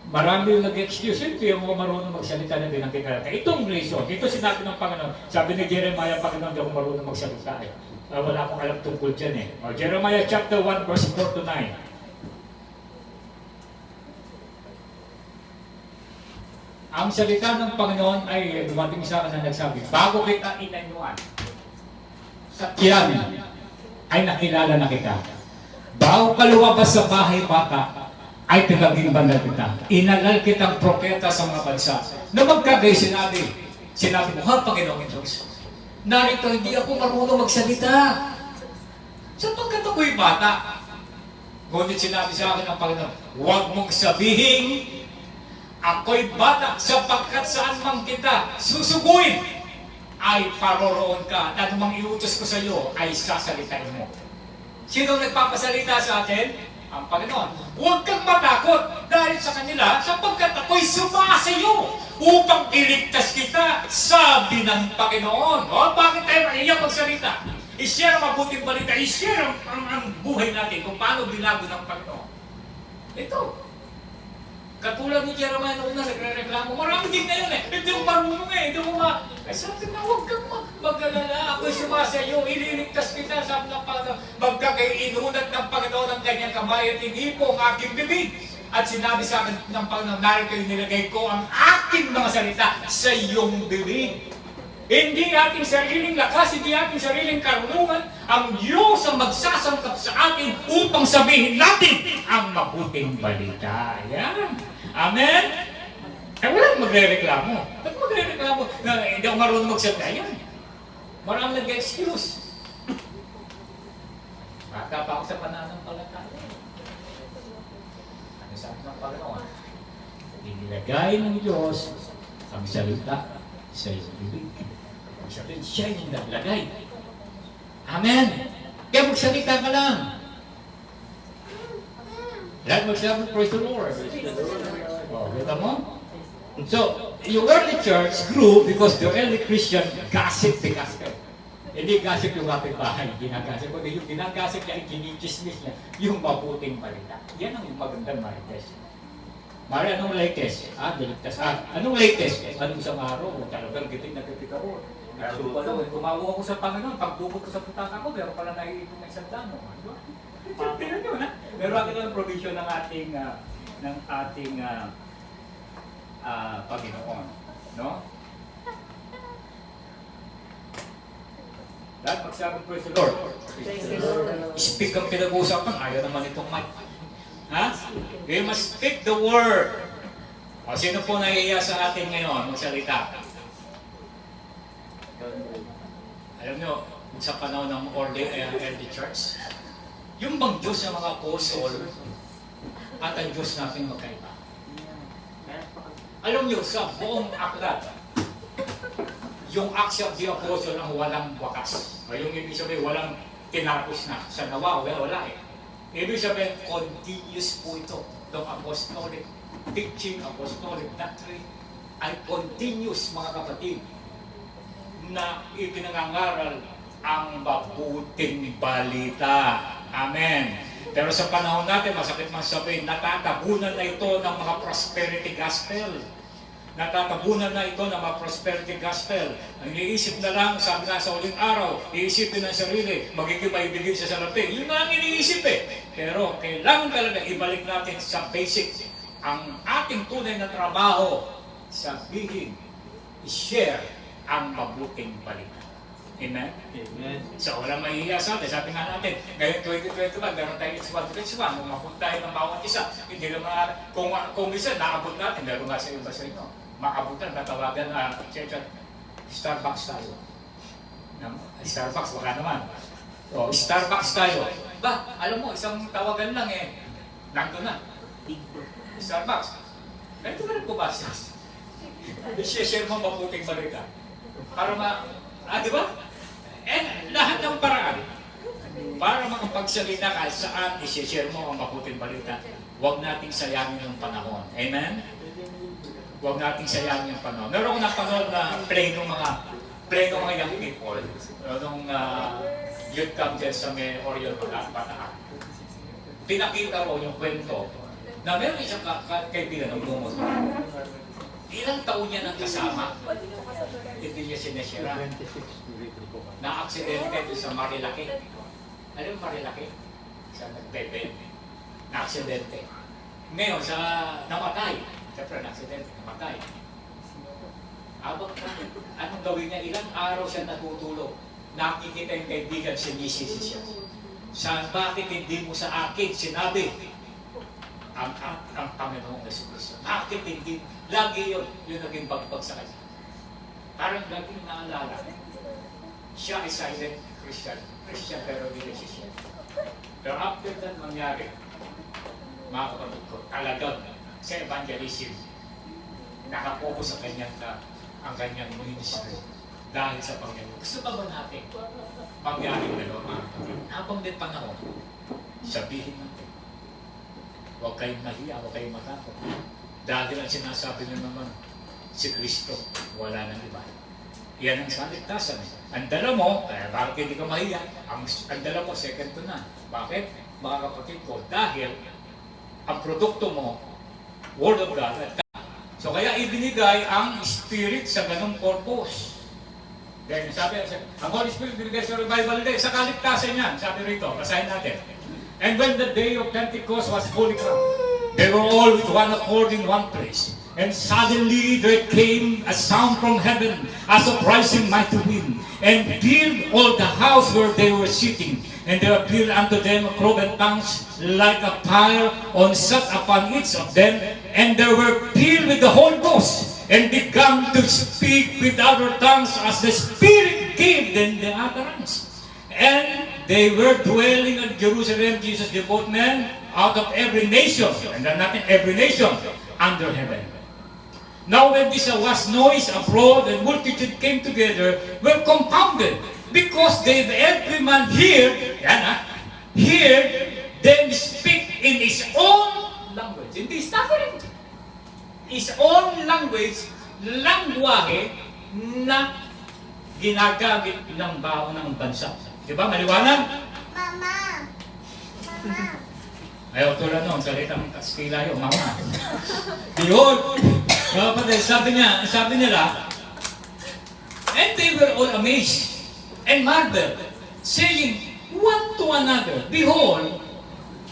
marami yung nag-excuse. Hindi yung marunong magsalita na din ang kikalata. Itong reason, ito sinabi ng Panginoon. Sabi ni Jeremiah, Panginoon, hindi ako marunong magsalita eh. Wala akong alam tungkol dyan eh. Jeremiah chapter 1, verse 4 to 9. Ang salita ng Panginoon ay dumating sa akin na nagsabi, bago kita inanyuan, sa tiyan ay nakilala na kita. Bago ka lumabas sa bahay bata, ay pinaging banal kita. Inalal kitang propeta sa mga bansa. Na magkagay sinabi mo, ha Panginoon Diyos, narito hindi ako marunong magsalita. Sapagkat ako'y bata. Ngunit sinabi sa akin ng Panginoon, huwag mong sabihin, ako'y bata sapagkat saan mang kita susuguin ay paroroon ka at anumang iutos ko sa iyo ay sasalitain mo. Sino nagpapasalita sa atin? Ang Panginoon. Huwag kang matakot dahil sa kanila sapagkat ako'y sumasayo upang iligtas kita, sabi ng Panginoon. O, bakit tayo maiyak magsalita? I-share ang mabuting balita, i-share ang buhay natin kung paano binago ng Panginoon. Ito. Katulad ni Jeremiah noon na nagre-reklamo, marami din ngayon eh. Hindi mo marunong eh, hindi mo sabi na huwag kang mag-alala, ako'y sumasayo, ililigtas kita, sabi ng Panginoon. Magkagay inunat ng Panginoon ang kanyang kamay at inipo ang aking bibig. At sinabi sa akin ng Panginoon, narito yung nilagay ko ang aking mga salita sa iyong bibig. Hindi ating sariling lakas, hindi ating sariling karunungan, ang Diyos ang magsasangkap sa atin upang sabihin natin ang mabuting balita. Yan. Amen? Eh, walang magre-reklamo. Ba't magre-reklamo na hindi ako marunong magsalita? Yan. Maraming nag-excuse. Bata pa ako sa pananampalataya. Ano sabi ng Panginoon? Inilagay ng Diyos ang salita sa iyong bibig. Sabihin, siya yung naglagay. Amen! Kaya magsalita ka lang. Lahat magsabi, praise the Lord. Oh, kita mo? So, yung early church grew because the early Christian gossiped the gospel. Hindi gossip yung kapitbahay, ginagasip. Kundi yung ginagasip niya, ginichismis niya, yung mabuting balita. Yan ang magandang marites. Mari, anong latest? Diligtas. Anong latest? Anong isang araw? Talagang giting nagkipit ako. Kaya tumawa ako sa Panginoon. Pagdukot ko sa putaka ko, meron pala naiipon na isang dano. Tingnan nyo na. Meron ako ng provision ng ating Panginoon. No? Dahil magsabi, praise the Lord. Speak ang pinag-uusapan. Ayaw naman itong mic. Ha? We must speak the word. O, sino po nahihiya sa atin ngayon magsalita? Alam nyo, sa panahon ng early church, yung bang Diyos ng mga apostol at ang Diyos natin magkaiba. Alam nyo, sa buong aklat, yung Acts of the Apostle ang walang wakas. O yung ibig sabihin, walang tinapos na. Sa nawa, wala eh. Ibig sabihin, continuous po ito. Itong apostolic teaching, apostolic doctrine, ay continuous, mga kapatid, na ipinangangaral ang mabuting balita. Amen. Pero sa panahon natin, masakit man sabihin, natatabunan na ito ng mga prosperity gospel. Natatabunan na ito ng mga prosperity gospel. Ang iniisip na lang, sabi nga sa uling araw, iisipin ng sarili, magiging maibigin sa salapi. Yun na ang iniisip eh. Pero kailangan talaga ibalik natin sa basic. Ang ating tunay na trabaho, sabihin, i-share ang mabuting balita. Amen? Amen. So, walang mahihiya sa atin. Sabi nga natin, ngayon 2021, meron tayo X1, umapunta tayo ng bawat isa. Hindi naman, kung isa, naabot natin, meron nga sa iba sa inyo. Maabutan, tatawagan na, Starbucks tayo. Starbucks, baka naman. O, Starbucks tayo. Ba, alam mo, isang tawagan lang eh. Nandun na. Starbucks. Ganito ka rin pumasa. I-share mo mabuting balita. Para di ba? Lahat ng paraan para makapagsalita ka saan i-share mo ang mabuting balita. Huwag nating sayangin yung panahon. Amen? Huwag nating sayangin yung panahon. Meron ko napanood na play ng mga young people nung youth camp dyan sa may Orion Bataan. Pinakita ko yung kwento na meron isang kaibigan ng lumot. Ilang taon niya nang kasama, hindi niya sinesira. Na-aksidente doon sa Marilaki. Alam mo Marilaki? Sa Nagpepe. Na-aksidente. Ngayon, namatay. Siyempre, na-aksidente, namatay. Anong gawin niya? Ilang araw siya natutulog. Nakikita yung kaibigan, sinisisi siya. Bakit hindi mo sa akin sinabi ang Panginoong Jesucristo? Bakit hindi? Lagi yun naging bagbag sa kanya. Parang laging naalala. Siya ay silent Christian. Christian pero religious siya. Pero after that mangyari, mga kapatid ko, talagang sa evangelism, nakapokus ang kanyang ministry dahil sa Panginoon. Gusto ba natin pangyaring dalawa, mga kapatid? Habang din panahon, sabihin natin, huwag kayong mahiya, huwag kayong matakot. Dahil ang sinasabi niyo naman, si Kristo, wala nang iba. Yan ang saligtasan. Ang dala mo, bakit hindi ka mahiya? Ang dala mo, second to none. Bakit? Mga kapatid ko, dahil ang produkto mo, Word of God. So kaya ibinigay ang Spirit sa ganong purpose. Then sabi, ang Holy Spirit binigay sa revival day, sa kaligtasan yan. Sabi rito, basahin natin. And when the day of Pentecost was fully come, they were all with one accord in one place. And suddenly there came a sound from heaven as of rising mighty wind, and filled all the house where they were sitting. And there appeared unto them cloven tongues like a fire sat upon each of them, and they were filled with the Holy Ghost, and began to speak with other tongues as the Spirit gave them the utterance. And they were dwelling in Jerusalem, Jesus devout men out of every nation, and not in every nation, under heaven. Now when this was noise abroad and multitude came together, were confounded, because every man heard them speak in his own language. Hindi stuttering. His own language, langwahe na ginagamit ng baon ng bansa. Di ba? Maliwanag? Mama! Mama! Ayaw tulad noon, salitang Kastila yun, mama. Behold, mga kapatid, sabi nila, and they were all amazed and marveled, saying one to another, behold,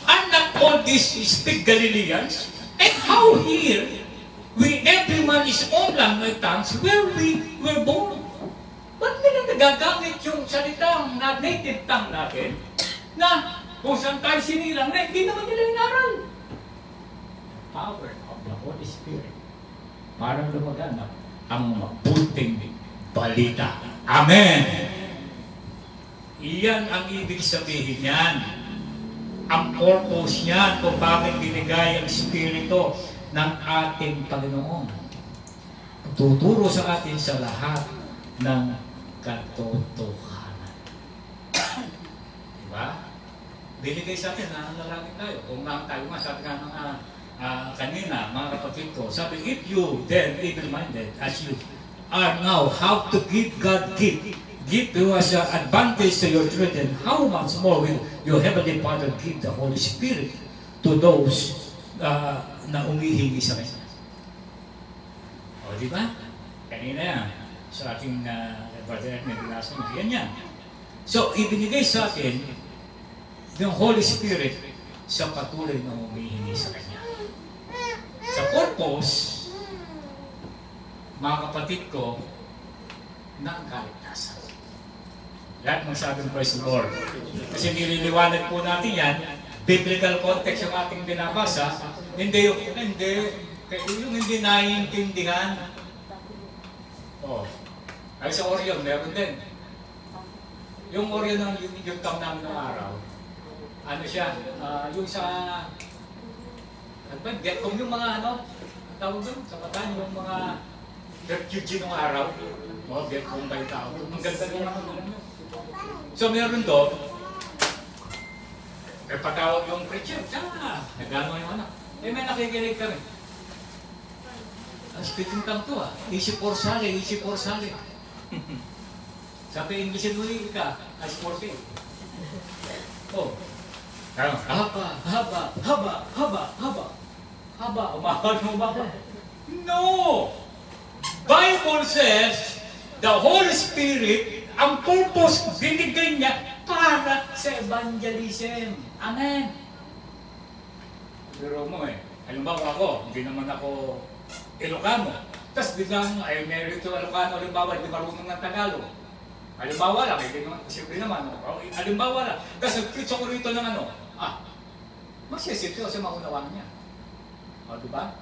are not all these speak Galileans? And how here, we every man is own language tongues, where we were born? Ba't nila nagagamit yung salitang na native tongue natin, na kung saan tayo sinilang na hindi naman nila inaral? Power of the Holy Spirit. Parang lumaganap ang mabuting balita. Amen! Iyan ang ibig sabihin niyan. Ang purpose niyan kung bakit binigay ang Espiritu ng ating Panginoon. Tuturo sa atin sa lahat ng katotohanan. Diba? Binigay sa atin na nalalangin tayo. Kung tayo nga, sabi nga ng kanina, mga kapatid ko, sabi, if you then able-minded as you are now, how to give God give to us advantage to your children, how much more will your Heavenly Father give the Holy Spirit to those na umihingi sa Kanya? O, di ba? Kanina yan, sa ating brother may binasa mo, yan. So, ibinigay sa atin yung Holy Spirit sa patuloy na umihingi sa Kanya. Sa purpose, mga kapatid ko, ng kaligtasan. Lahat magsabing praise the Lord. Kasi nililiwanag po natin yan, biblical context yung ating binabasa, hindi yung hindi naiintindihan. Ay sa Orion, meron din. Yung Orion ng yung tam namin ng araw, ano siya, yung sa kung yung mga tawag doon, sa Bataan, yung mga refugee ng araw, Vietcong ba yung tao? Ang ganda ng mga doon. So meron doon, patawag yung preacher, nagano yung anak. May nakikinig kami. Speaking tongue to isip or sali. Sabi, Englishin muli ka, as 40. Haba, umahal. No! Bible says, the Holy Spirit, ang purpose, binigay niya para sa evangelism. Amen! Pero mo halimbawa ako, hindi naman ako Ilocano. Tapos biglang, may rito Ilocano, halimbawa, hindi marunong ng Tagalog. Halimbawa lang, hindi naman, siyempre naman, halimbawa lang. Tapos nag-preach ako rito ng magsisip siya kasi maunawaan niya. Diba?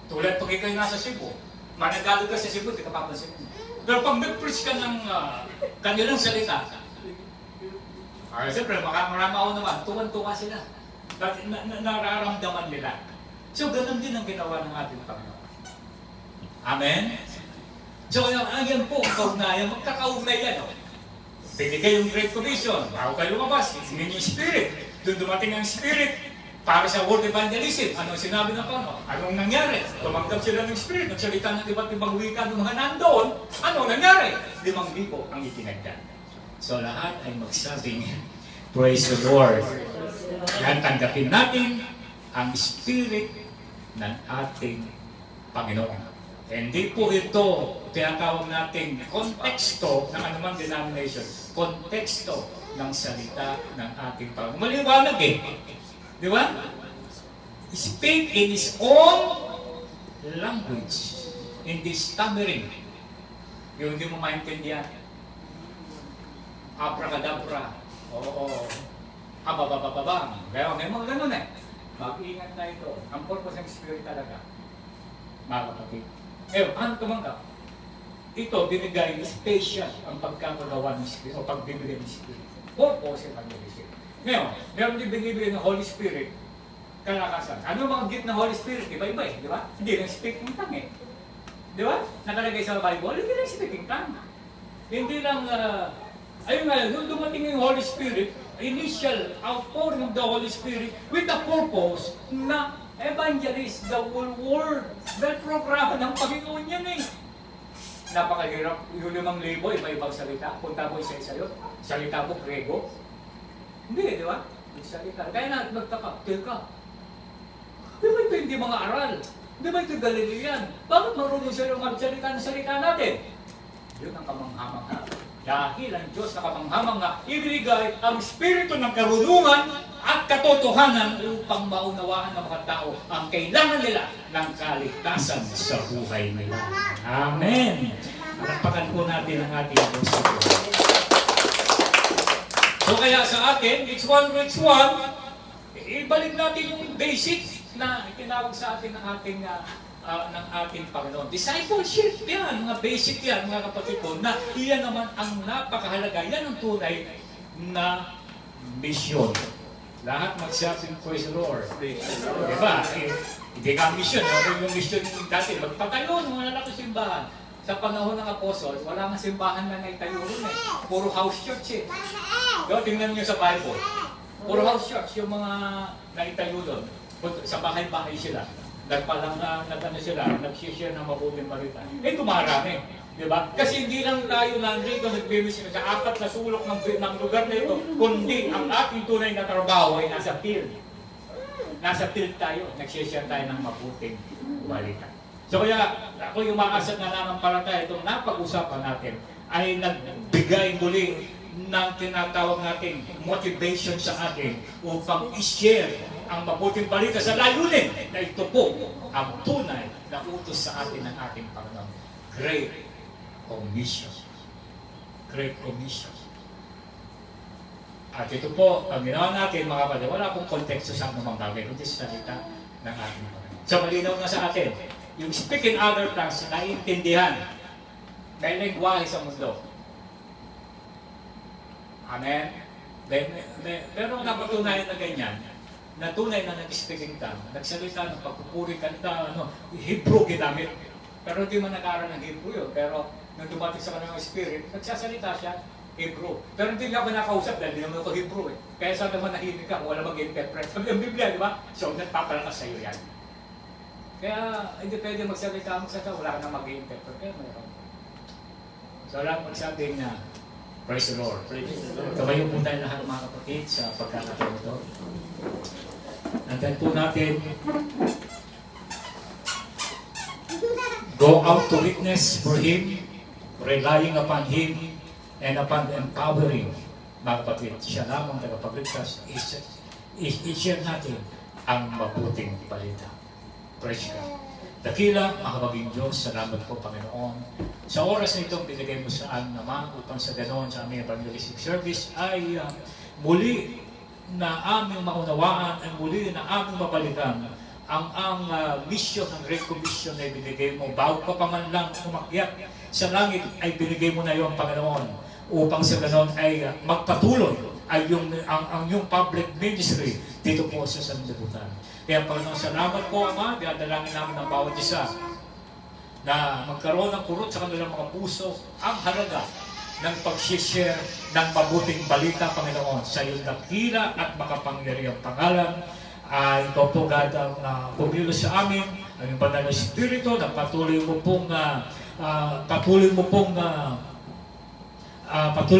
Tulad pag ikaw nasa Cebu, managalog ka sa Cebu, di ka papansin mo. Pero pag nag-preach ka ng kanilang salita, siyempre, maramaon naman, tuwan-tuwa sila. Nararamdaman nila. So, ganun din ang ginawa ng ating Panginoon. Amen? So, yan po, ang kaugnayan, magkakaugnay yan. Binigay yung Great Commission, bago kayo lumabas, isingin yung Spirit. Doon dumating ang Spirit para sa World Evangelism. Ano sinabi ng Panginoon? Anong nangyari? Tumanggap sila ng Spirit, nagsalita ng iba't ibang wika ng mga nandoon. Ano nangyari? 5,000 ang itinagdan. So lahat ay magsabing, praise the Lord. Yan, tanggapin natin ang Spirit ng ating Panginoon. Hindi po ito tinatawag nating konteksto ng anumang denomination. Konteksto ng salita ng ating Panginoon. Maliwanag Di ba? Speak in His own language. In this stammering. Yung hindi mo maintindihan. Abracadabra. Ababababang. Kaya may mga ganun Mag-ingat na ito. Ang purpose ng Spirit talaga. Mga kapatid. Ano tumanggap? Ito, binigay special ang pagkakagawa ng Spirit o pagbibigay ng Spirit. Purpose yung pagbibigay. Ngayon, meron din binibigay ng Holy Spirit kalakasan. Ano mga gift ng Holy Spirit? Iba-iba di ba? Hindi lang speaking tongue Di ba? Nakalagay sa Bible, hindi lang speaking tongue. Hindi lang, ayun nga, nung dumating yung Holy Spirit, initial outpouring of the Holy Spirit with the purpose na evangelize the whole world. Dahil programa ng Panginoon yan napakahirap. Yung 5,000, iba-ibang salita. Punta mo isa-isa yun. Salita mo, Grego. Hindi, di ba? Yung salita. Kaya na, nagtaka, teka. Di ba ito hindi mga aral? Di ba ito Galilean? Bakit marunong sila magsalita ng salita natin? Yun ang kamanghamang. Dahil ang Diyos na kamanghamang nga, ibigay ang espiritu ng karunungan at katotohanan upang maunawaan ng mga tao ang kailangan nila ng kaligtasan sa buhay nila. Amen! Palakpakan po natin ang ating Diyos sa buhay. So kaya sa atin, it's one which one, ibalik natin yung basic na itinawag sa atin ng ating Panginoon. Discipleship yan, mga basic yan, mga kapatid ko, na iyan naman ang napakahalaga. Yan ang tunay na mission. Lahat magsabing praise the Lord. Diba? Hindi ka mission. Yung mission dati, magpatayo ng mga lalaki simbahan. Sa panahon ng apostol, wala nga simbahan na naitayo rin eh. Puro house church eh. Diba? Tingnan nyo sa Bible. Puro house church, yung mga naitayo doon. Sa bahay-bahay sila. Nagpalang nag-share ng mabuting balita. Eh, tumarami. Diba? Kasi hindi lang tayo nandito nagbibisin sa apat na sulok ng lugar na ito, kundi ang ating tunay na trabaho ay nasa field. Nasa field tayo, nag-share tayo ng mabuting balita. So kaya, ako yung makasag na nananampalataya, itong napag-usapan natin, ay nagbigay muli ng tinatawag natin motivation sa atin upang i-share ang mabuting balita sa layunin na ito po ang tunay na utos sa atin ng ating Panginoon. Great Commission. Great Commission. At ito po, ang ginawa natin mga kapatid, wala pong konteksto sa anumang bagay, kundi sa salita ng ating Panginoon. So malinaw na sa atin, yung speak in other tongues, naiintindihan, may lengguwahe sa mundo. Amen? Pero napatunayan na ganyan, na tunay na nag-speaking tongue, nagsalita ng pagpupuri, kanta, Hebrew ginamit. Pero hindi man nag-aaral ng Hebrew yun. Pero nung dumating sa kanyang spirit, nagsasalita siya Hebrew. Pero hindi niya ako nakausap dahil hindi naman ako Hebrew eh. Kaya sa naman nahimik ka, wala mag-interpret. Sabi ang Biblia, di ba? So, nagpapalakas sa iyo yan. Kaya hindi pwede magsalita wala ka na mag-interpret. Kaya mayroon. So, lang magsabing na, praise the Lord. Tumayo po tayo lahat mga kapatid sa pagkakataon ito. Nandiyan po natin, go out to witness for Him, relying upon Him, and upon the empowering, mga kapatid. Siya lamang tagapagligtas, i-share natin ang mabuting balita. Praise God. Dakila, mahabaging Diyos, salamat po Panginoon. Sa oras na itong binigay mo sa amin naman upang sa ganoon sa aming evangelistic service ay muli na aming maunawaan at muli na aming mabalikan ang mission ng Great Commission na binigay mo. Bago ka pa man lang umakyat sa langit ay binigay mo na yung Panginoon upang sa ganoon ay magpatuloy ay ang yung public ministry dito po sa sanlibutan. Kaya Panginoon, salamat po Ama, dinadalangin namin ng bawat isa na magkaroon ng kurot sa kanilang mga puso ang halaga ng pag-share ng mabuting balita, Panginoon, sa iyong dakila at makapangyarihang pangalan. Ikaw po, God, ang pumilos sa amin, ang iyong banal na Espiritu, na patuloy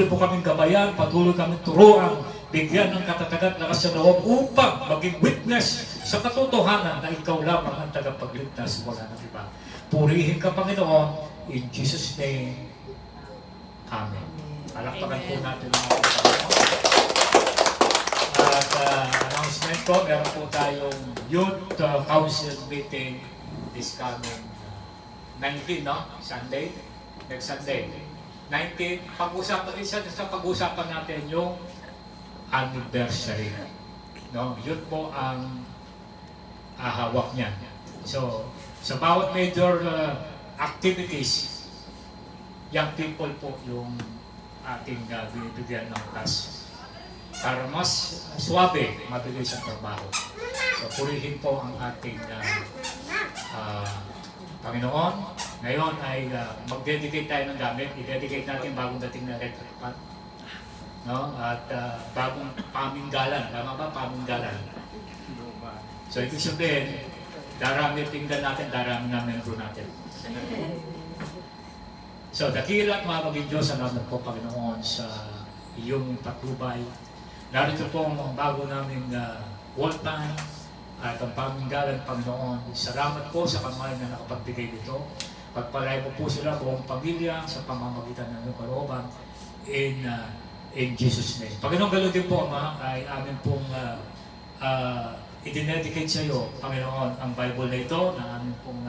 po kaming gabayan, patuloy kaming turuan, bigyan ng katatagan at lakas sa loob upang maging witness sa katotohanan na ikaw lamang ang tagapagligtas, wala nang iba. Purihin ka, Panginoon, in Jesus' name. Amen. Palakpakan po natin ang ating Panginoon. At announcement ko, meron po tayong Youth Council meeting this coming 19, no? Sunday? Next Sunday. 19, pag-usapan natin yung anniversary. No? Yun po ang hawak niya. So, sa bawat major activities, young people po yung ating binibigyan ng task para mas suwabe, mabilis ang trabaho. So, purihin po ang ating Panginoon. Ngayon ay mag-dedicate tayo ng gamit. I-dedicate natin bagong dating na red carpet. No? At bagong paminggalan. Tama ba? Paminggalan. So, ibig sabihin, darami tingnan natin, darami na membro natin. So, dakilat mga maging Diyos, salamat po Panginoon sa iyong patubay. Narito po ang bago naming wall time at ang paminggalan Panginoon. Salamat po sa kamay na nakapagbigay dito. Pagpalay mo po sila buong pamilya sa pamamagitan ng iyong kalooban in Jesus' name. Panginoon, ganoon din po, Ama, ay amin pong idinedicate sa iyo, Panginoon, ang Bible na ito na amin pong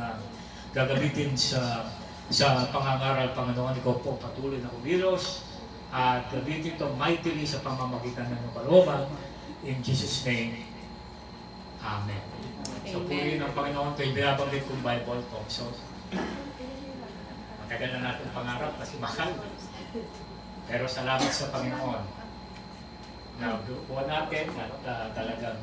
gagamitin sa pangangaral, Panginoon. Ikaw po patuloy na kumilos at gamitin ito mightily sa pamamagitan ng iyong kalooban. In Jesus' name, Amen. So, purihin ang Panginoon ito, yung binabanggit kong Bible to. So, matagal na natin pangarap kasi mahal. Pero salamat sa Panginoon na buwan natin at talagang